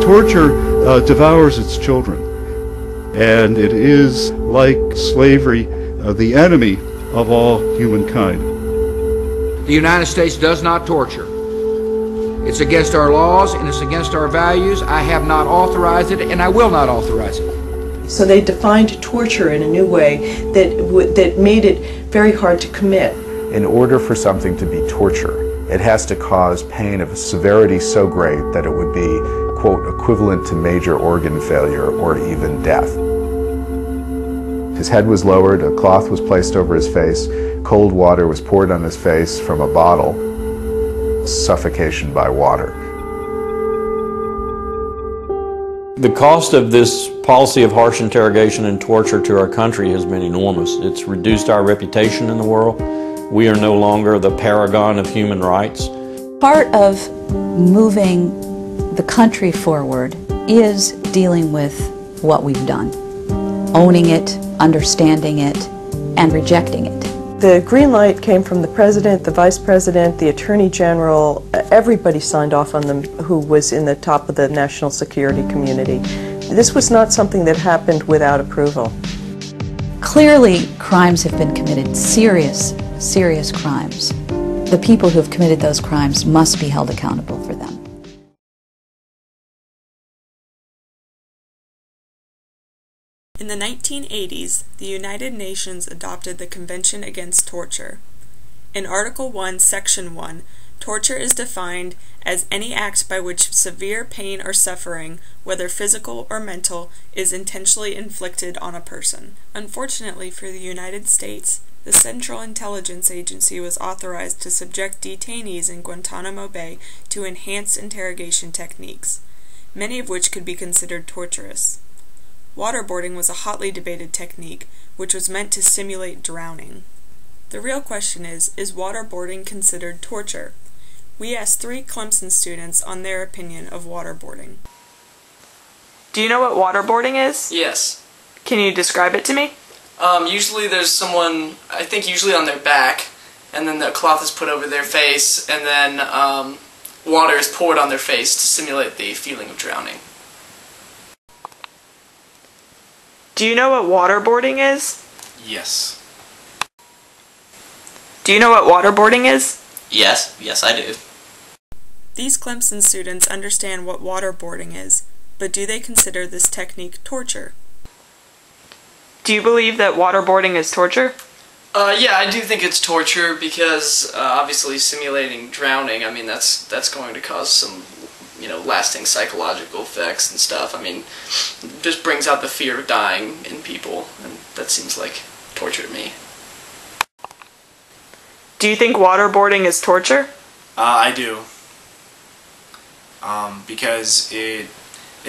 Torture devours its children, and it is, like slavery, the enemy of all humankind. The United States does not torture. It's against our laws and it's against our values. I have not authorized it and I will not authorize it. So they defined torture in a new way that made it very hard to commit. In order for something to be torture, it has to cause pain of a severity so great that it would be, quote, equivalent to major organ failure or even death. His head was lowered, a cloth was placed over his face, cold water was poured on his face from a bottle. Suffocation by water. The cost of this policy of harsh interrogation and torture to our country has been enormous. It's reduced our reputation in the world. We are no longer the paragon of human rights. Part of moving the country forward is dealing with what we've done, owning it, understanding it, and rejecting it. The green light came from the President, the Vice President, the Attorney General. Everybody signed off on them who was in the top of the national security community. This was not something that happened without approval. Clearly, crimes have been committed, serious crimes. The people who have committed those crimes must be held accountable for them. In the 1980s, the United Nations adopted the Convention Against Torture. In Article 1, Section 1, torture is defined as any act by which severe pain or suffering, whether physical or mental, is intentionally inflicted on a person. Unfortunately for the United States, the Central Intelligence Agency was authorized to subject detainees in Guantanamo Bay to enhanced interrogation techniques, many of which could be considered torturous. Waterboarding was a hotly debated technique, which was meant to simulate drowning. The real question is waterboarding considered torture? We asked 3 Clemson students on their opinion of waterboarding. Do you know what waterboarding is? Yes. Can you describe it to me? Usually there's someone, I think usually on their back, and then the cloth is put over their face, and then water is poured on their face to simulate the feeling of drowning. Do you know what waterboarding is? Yes. Do you know what waterboarding is? Yes, I do. These Clemson students understand what waterboarding is, but do they consider this technique torture? Do you believe that waterboarding is torture? Yeah, I do think it's torture because obviously simulating drowning, I mean, that's going to cause some, lasting psychological effects and stuff. I mean, just brings out the fear of dying in people, and that seems like torture to me. Do you think waterboarding is torture? I do. Because it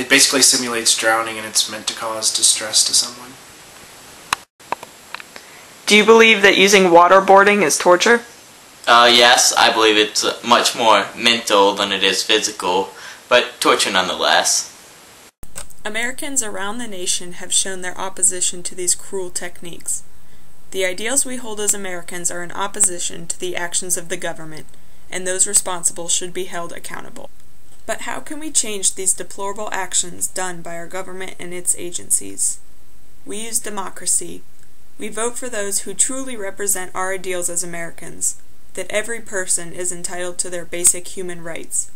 basically simulates drowning and it's meant to cause distress to someone. Do you believe that using waterboarding is torture? Yes, I believe it's much more mental than it is physical, but torture nonetheless. Americans around the nation have shown their opposition to these cruel techniques. The ideals we hold as Americans are in opposition to the actions of the government, and those responsible should be held accountable. But how can we change these deplorable actions done by our government and its agencies? We use democracy. We vote for those who truly represent our ideals as Americans, that every person is entitled to their basic human rights.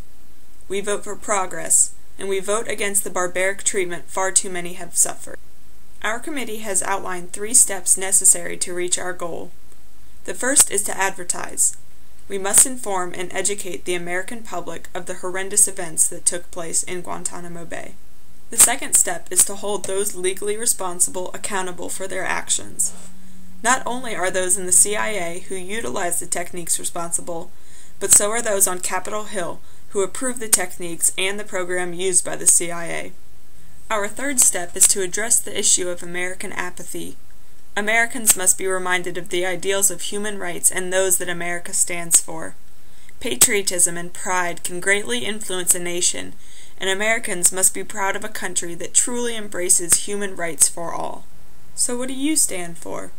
We vote for progress, and we vote against the barbaric treatment far too many have suffered. Our committee has outlined 3 steps necessary to reach our goal. The first is to advertise. We must inform and educate the American public of the horrendous events that took place in Guantanamo Bay. The second step is to hold those legally responsible accountable for their actions. Not only are those in the CIA who utilize the techniques responsible, but so are those on Capitol Hill who approve the techniques and the program used by the CIA. Our third step is to address the issue of American apathy. Americans must be reminded of the ideals of human rights and those that America stands for. Patriotism and pride can greatly influence a nation, and Americans must be proud of a country that truly embraces human rights for all. So what do you stand for?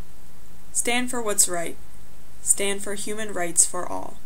Stand for what's right. Stand for human rights for all.